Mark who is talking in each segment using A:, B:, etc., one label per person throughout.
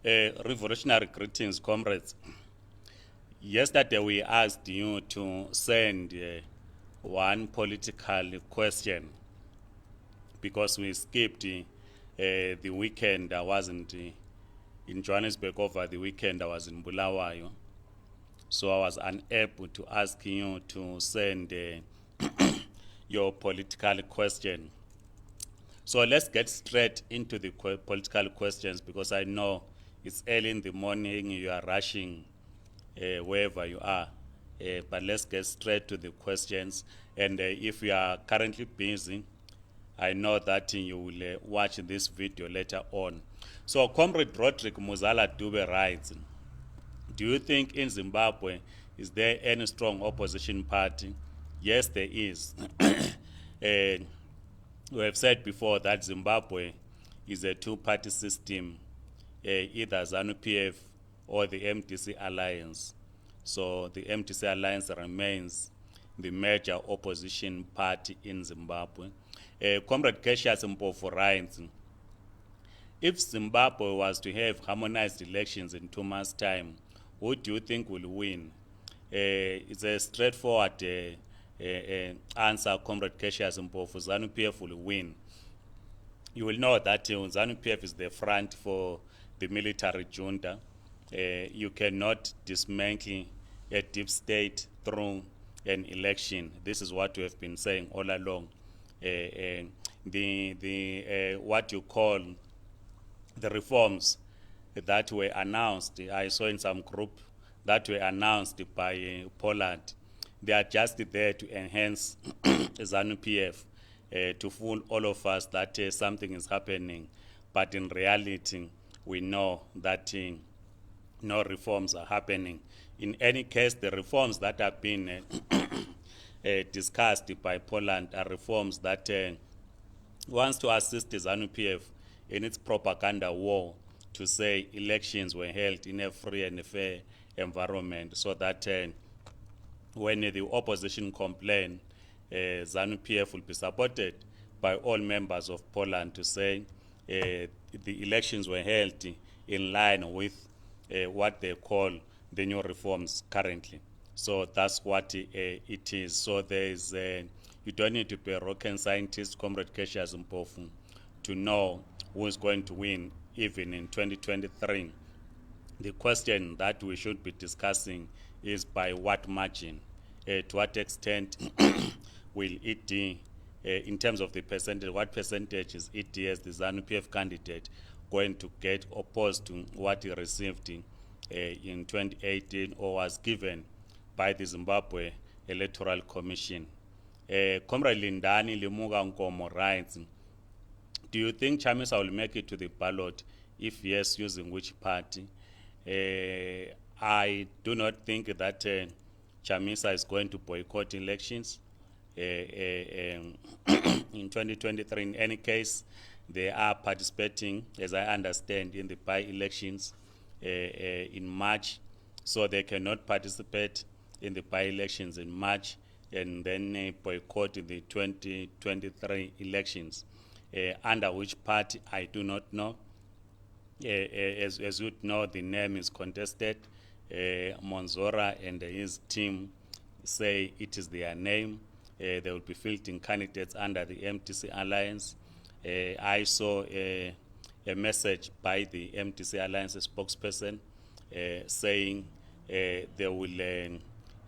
A: Revolutionary greetings, comrades. Yesterday we asked you to send one political question because we skipped the weekend. I wasn't in Johannesburg over the weekend. I was in Bulawayo. So I was unable to ask you to send your political question. So let's get straight into the political questions because I know it's early in the morning, you are rushing wherever you are. But let's get straight to the questions. And if you are currently busy, I know that you will watch this video later on. So Comrade Roderick Muzala Dube writes, do you think in Zimbabwe is there any strong opposition party? Yes, there is. We have said before that Zimbabwe is a two-party system, either ZANU-PF or the MDC alliance. So the MDC alliance remains the major opposition party in Zimbabwe. Comrade Cassius Mpofu writes, if Zimbabwe was to have harmonized elections in 2 months' time, who do you think will win? It's a straightforward answer, Comrade Cassius Mpofu. ZANU-PF will win. You will know that ZANU-PF is the front for the military junta. You cannot dismantle a deep state through an election. This is what we have been saying all along. What you call the reforms that were announced, I saw in some group that were announced by Poland, they are just there to enhance ZANU-PF, to fool all of us that something is happening. But in reality, we know that no reforms are happening. In any case, the reforms that have been discussed by Poland are reforms that wants to assist ZANU-PF in its propaganda war to say elections were held in a free and fair environment, so that when the opposition complain, ZANU-PF will be supported by all members of Poland to say the elections were held in line with what they call the new reforms currently. So that's what it is. So there is, you don't need to be a rocket scientist, Comrade Cassius Mpofu, to know who is going to win even in 2023. The question that we should be discussing is by what margin, to what extent will it, in terms of the percentage, what percentage is it as the ZANU-PF candidate going to get opposed to what he received in 2018 or was given by the Zimbabwe Electoral Commission. Comrade Lindani Limuga Nkomo writes, do you think Chamisa will make it to the ballot? If yes, using which party? I do not think that Chamisa is going to boycott elections in 2023. In any case, they are participating, as I understand, in the by-elections in March, so they cannot participate in the by-elections in March and then boycott the 2023 elections. Under which party, I do not know. As you know, the name is contested. Monzora and his team say it is their name. They will be fielding candidates under the MDC Alliance. I saw a message by the MDC Alliance spokesperson saying they will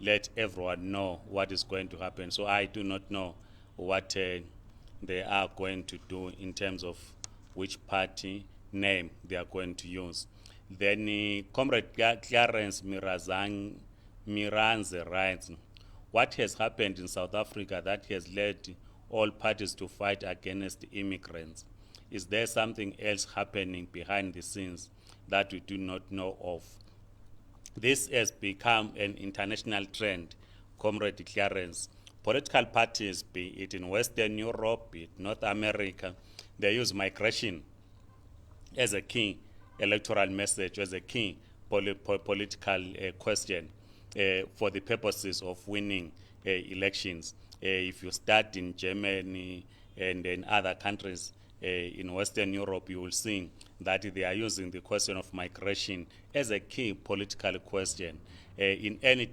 A: let everyone know what is going to happen. So I do not know what they are going to do in terms of which party name they are going to use. Then Comrade Clarence Miranze writes, what has happened in South Africa that has led all parties to fight against immigrants? Is there something else happening behind the scenes that we do not know of? This has become an international trend, Comrade Clarence. Political parties, be it in Western Europe, be it North America, they use migration as a key electoral message, as a key political question for the purposes of winning elections. If you start in Germany and in other countries, in Western Europe, you will see that they are using the question of migration as a key political question. In any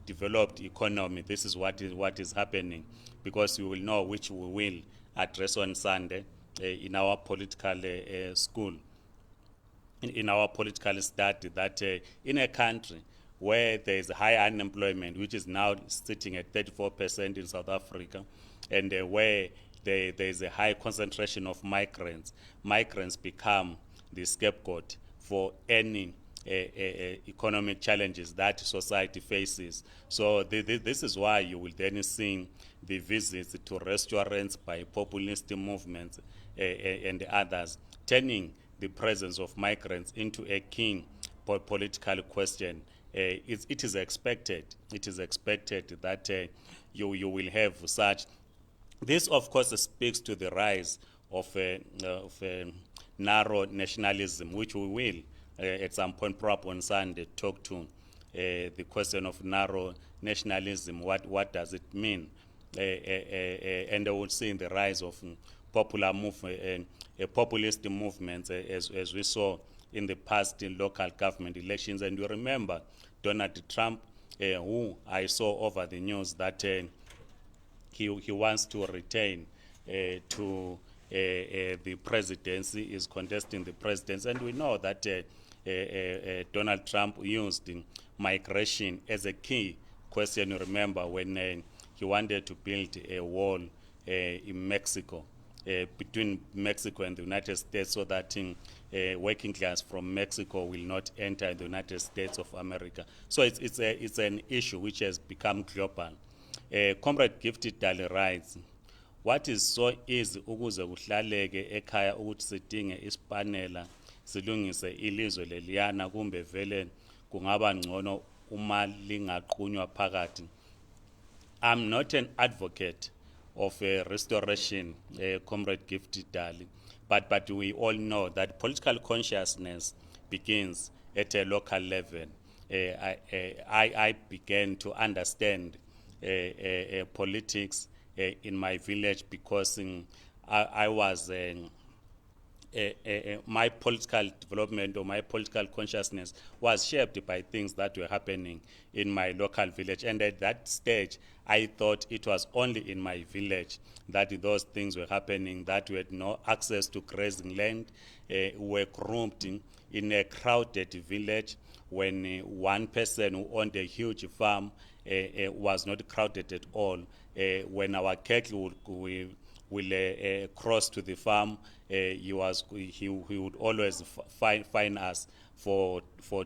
A: developed economy, this is what is happening, because we will know, which we will address on Sunday in our political school, in our political study, that in a country where there is high unemployment, which is now sitting at 34% in South Africa, and where there is a high concentration of migrants become the scapegoat for any economic challenges that society faces. So this is why you will then see the visits to restaurants by populist movements and others, turning the presence of migrants into a key political question. It is expected. It is expected that you will have such. This, of course, speaks to the rise of narrow nationalism, which we will, at some point, perhaps on Sunday, talk to the question of narrow nationalism. What does it mean? And I would see in the rise of popular movement, populist movements, as we saw in the past in local government elections. And you remember Donald Trump, who I saw over the news that he wants to retain to the presidency, is contesting the presidency. And we know that Donald Trump used migration as a key question. You remember when he wanted to build a wall in Mexico, between Mexico and the United States, so that working class from Mexico will not enter the United States of America. So it's an issue which has become global. Comrade Gifted Dali writes, what is so easy ukuze kuhlaleke ekhaya ukuthi sidinge isipanela silungise ilizwe leliyana, kumbe vele kungaba ngcono uma lingaqunywa phakathi. I'm not an advocate of restoration, Comrade Gifted Dali, but we all know that political consciousness begins at a local level. I began to understand politics in my village because I was my political development, or my political consciousness, was shaped by things that were happening in my local village. And at that stage, I thought it was only in my village that those things were happening, that we had no access to grazing land, were groomed in a crowded village, when one person who owned a huge farm was not crowded at all. When our cattle will cross to the farm, he would always fine us for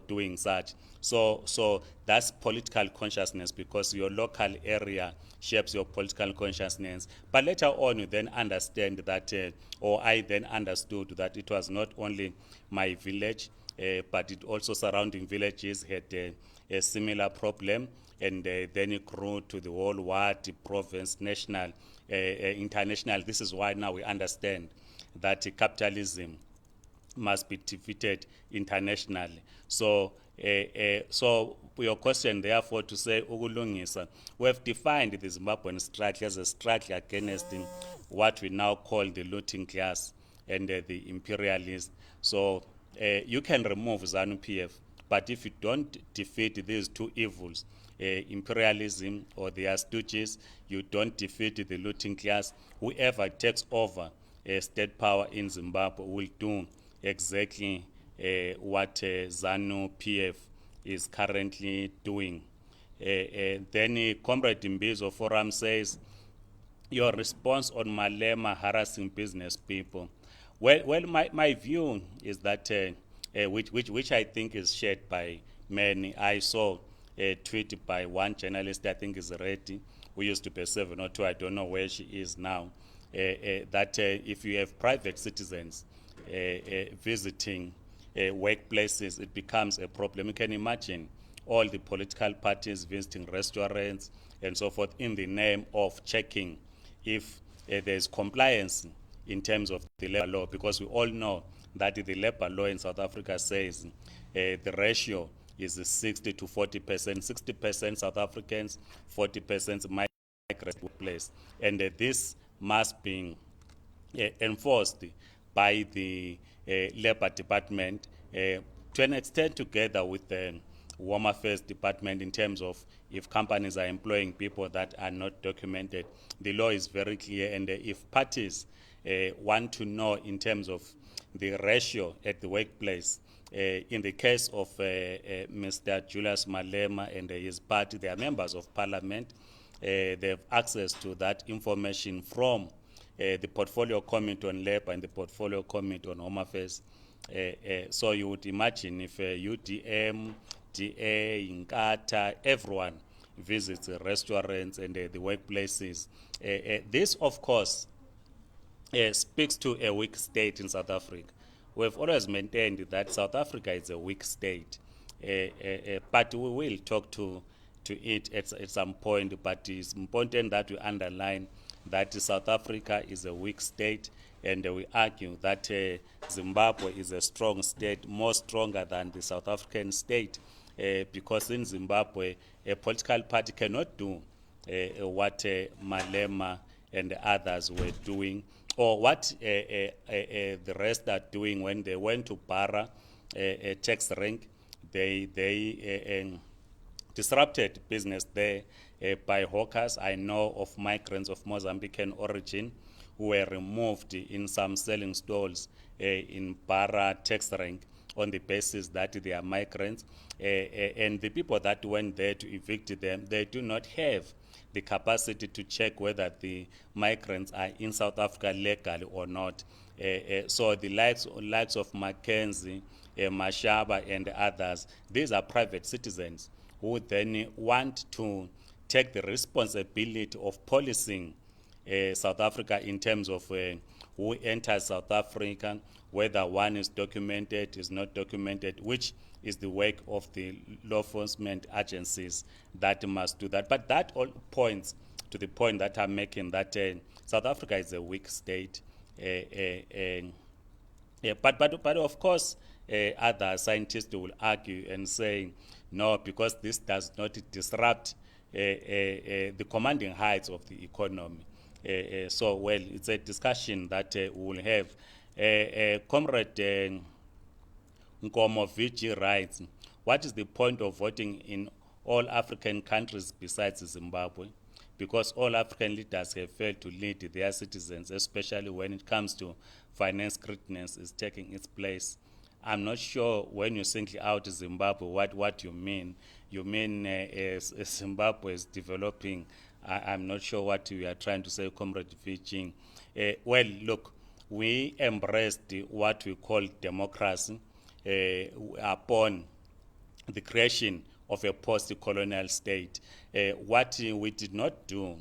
A: doing such. So that's political consciousness, because your local area shapes your political consciousness. But later on, you then understand that, or I then understood that it was not only my village, but it also surrounding villages had a similar problem. And then it grew to the whole world, province, national, international. This is why now we understand that capitalism must be defeated internationally. So your question, therefore, to say ukulungisa, we have defined the Zimbabwean struggle as a struggle against what we now call the looting class and the imperialists. So you can remove ZANU-PF, but if you don't defeat these two evils, imperialism or their stooges, you don't defeat the looting class, whoever takes over state power in Zimbabwe will do exactly what ZANU-PF is currently doing. Then Comrade Mbizo Forum says, your response on Malema harassing business people. Well, my view is that, which I think is shared by many. I saw a tweet by one journalist, I think is Reddy, who used to be 702, I don't know where she is now, that if you have private citizens visiting workplaces, it becomes a problem. You can imagine all the political parties visiting restaurants and so forth in the name of checking if there's compliance in terms of the labor law, because we all know that the labor law in South Africa says the ratio is 60 to 40%, 60% South Africans, 40% migrants workplace. And this must be enforced by the Labor Department to an extent together with the Home Affairs Department in terms of if companies are employing people that are not documented. The law is very clear, and if parties want to know in terms of the ratio at the workplace, in the case of Mr. Julius Malema and his party, they are members of parliament. They have access to that information from the Portfolio Committee on Labour and the Portfolio Committee on Home Affairs. So you would imagine if UDM, DA, Inkatha, everyone visits the restaurants and the workplaces. This, of course, speaks to a weak state in South Africa. We've always maintained that South Africa is a weak state, but we will talk to it at some point. But it's important that we underline that South Africa is a weak state, and we argue that Zimbabwe is a strong state, more stronger than the South African state, because in Zimbabwe, a political party cannot do what Malema and others were doing, or what the rest are doing when they went to Barra, a tax rank. They disrupted business there by hawkers. I know of migrants of Mozambican origin who were removed in some selling stalls in Barra tax rank on the basis that they are migrants. And the people that went there to evict them, they do not have the capacity to check whether the migrants are in South Africa legally or not. So the likes of Mackenzie, Mashaba and others, these are private citizens who then want to take the responsibility of policing South Africa in terms of who enters South Africa, whether one is documented, is not documented, which is the work of the law enforcement agencies that must do that. But that all points to the point that I'm making, that South Africa is a weak state. But of course, other scientists will argue and say, no, because this does not disrupt the commanding heights of the economy. So, well, it's a discussion that we will have. Comrade Nkomo VG writes, what is the point of voting in all African countries besides Zimbabwe? Because all African leaders have failed to lead their citizens, especially when it comes to finance greatness is taking its place. I'm not sure when you single out Zimbabwe what you mean. You mean Zimbabwe is developing. I'm not sure what you are trying to say, Comrade Viching. Well, look, we embraced what we call democracy upon the creation of a post-colonial state. What we did not do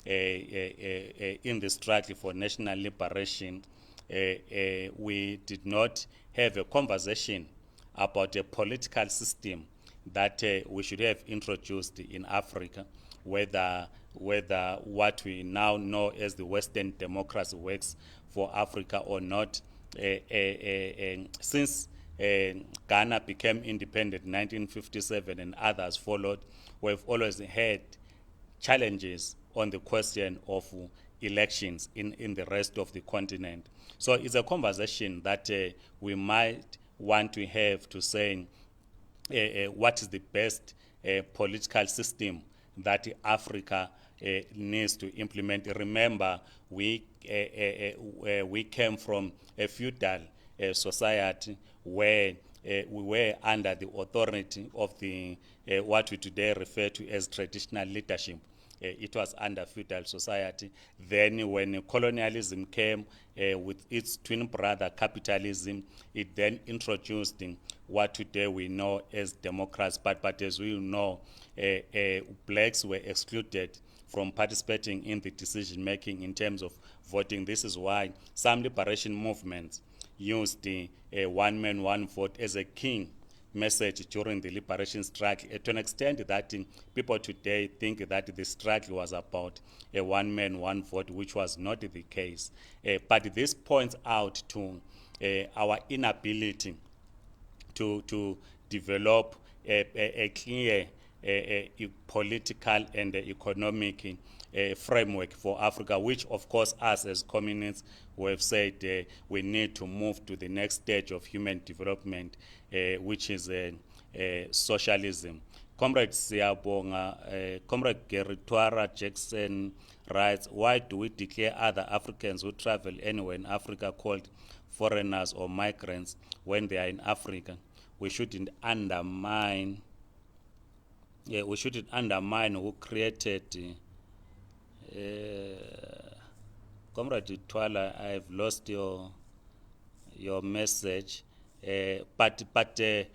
A: in the struggle for national liberation, we did not have a conversation about a political system that we should have introduced in Africa, whether what we now know as the Western democracy works for Africa or not. Since Ghana became independent in 1957 and others followed, we've always had challenges on the question of elections in the rest of the continent. So it's a conversation that we might want to have to say what is the best political system that Africa needs to implement. Remember, we came from a feudal society where we were under the authority of the what we today refer to as traditional leadership. It was under feudal society. Then when colonialism came with its twin brother capitalism, it then introduced what today we know as democracy. But as we know, blacks were excluded from participating in the decision making in terms of voting. This is why some liberation movements used the one man, one vote as a key message during the liberation struggle, to an extent that people today think that the struggle was about a one man, one vote, which was not the case. But this points out to our inability to develop a clear political and economic framework for Africa, which of course us as communists we have said we need to move to the next stage of human development, which is socialism. Comrade Siyabonga, Comrade Geritwara Jackson writes, why do we declare other Africans who travel anywhere in Africa called foreigners or migrants when they are in Africa? We shouldn't undermine who created Comrade Twala, I've lost your message, but I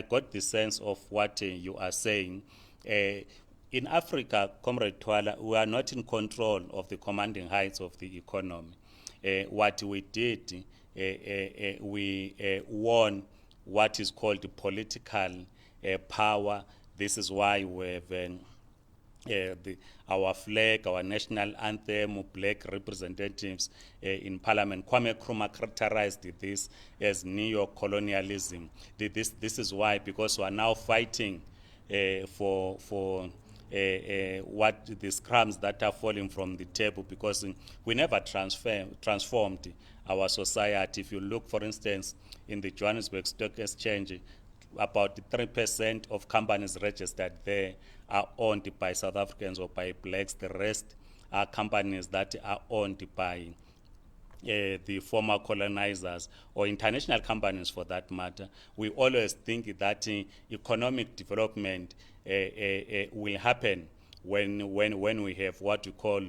A: got the sense of what you are saying. In Africa, Comrade Twala, we are not in control of the commanding heights of the economy. What we did, we won what is called political power. This is why we have our flag, our national anthem, black representatives in parliament. Kwame Nkrumah characterized this as neo-colonialism. This is why, because we are now fighting for what the crumbs that are falling from the table, because we never transformed our society. If you look, for instance, in the Johannesburg Stock Exchange, about 3% of companies registered there are owned by South Africans or by blacks. The rest are companies that are owned by the former colonizers or international companies for that matter. We always think that economic development will happen when we have what we call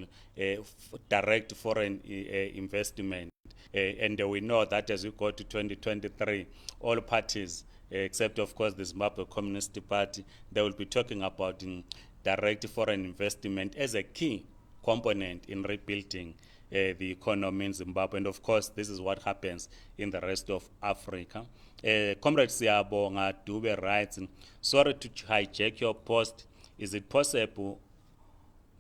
A: direct foreign investment. And we know that as we go to 2023, all parties, except of course the Zimbabwe Communist Party, they will be talking about direct foreign investment as a key component in rebuilding the economy in Zimbabwe. And of course, this is what happens in the rest of Africa. Comrade Siyabonga Dube writes, sorry to hijack your post. Is it possible,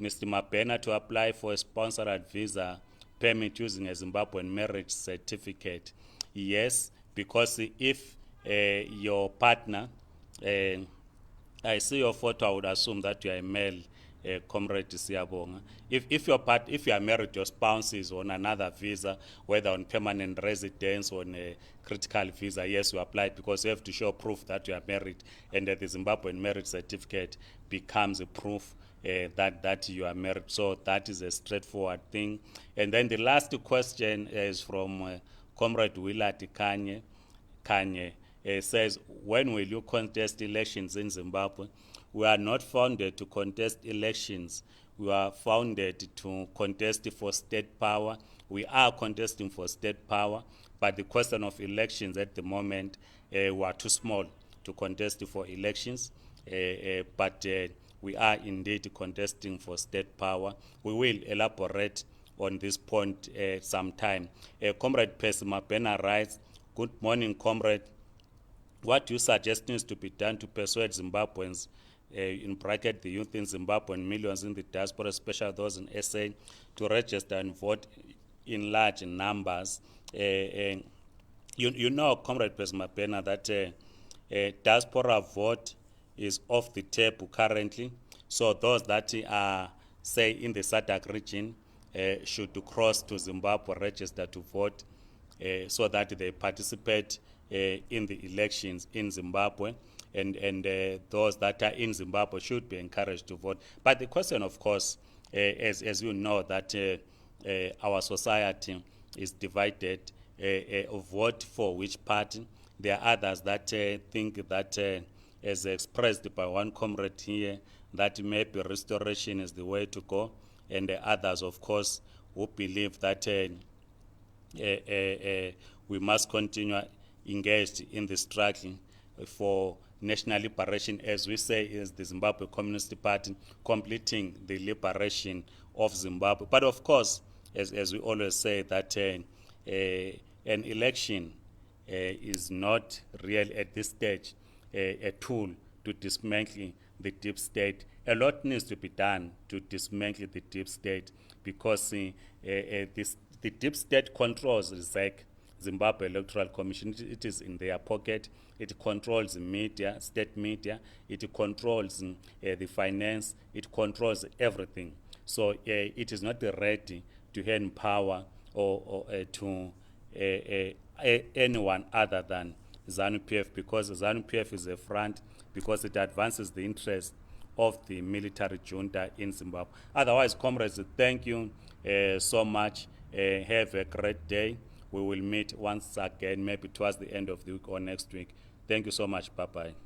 A: Mr. Mabena, to apply for a sponsored visa permit using a Zimbabwean marriage certificate? Yes, because if your partner, I see your photo, I would assume that you are a male, Comrade Siyabonga. If you are married, your spouse is on another visa, whether on permanent residence or on a critical visa, yes, you apply, because you have to show proof that you are married, and the Zimbabwean marriage certificate becomes a proof that you are married. So that is a straightforward thing. And then the last question is from Comrade Willard Kanye. Says, when will you contest elections in Zimbabwe? We are not founded to contest elections. We are founded to contest for state power. We are contesting for state power, but the question of elections at the moment, we are too small to contest for elections, but we are indeed contesting for state power. We will elaborate on this point sometime. Comrade Pesima Bena writes, good morning, comrade. What do you suggest needs to be done to persuade Zimbabweans, in bracket the youth in Zimbabwe and millions in the diaspora, especially those in SA, to register and vote in large numbers? You know, Comrade Pesima Bena, that diaspora vote is off the table currently. So those that are, say, in the SADC region should cross to Zimbabwe, register to vote, so that they participate in the elections in Zimbabwe, and those that are in Zimbabwe should be encouraged to vote. But the question, of course, as you know, that our society is divided. Vote for which party? There are others that think that, as expressed by one comrade here, that maybe restoration is the way to go, and others, of course, who believe that we must continue engaged in the struggle for national liberation, as we say, is the Zimbabwe Communist Party completing the liberation of Zimbabwe. But of course, as we always say, that an election is not really at this stage a tool to dismantle the deep state. A lot needs to be done to dismantle the deep state, because the deep state controls the ZEC, Zimbabwe Electoral Commission. It is in their pocket. It controls the media, state media. It controls the finance. It controls everything. So it is not ready to hand power or to anyone other than ZANU-PF, because ZANU-PF is a front, because it advances the interest of the military junta in Zimbabwe. Otherwise, comrades, thank you so much. Have a great day. We will meet once again, maybe towards the end of the week or next week. Thank you so much. Bye-bye.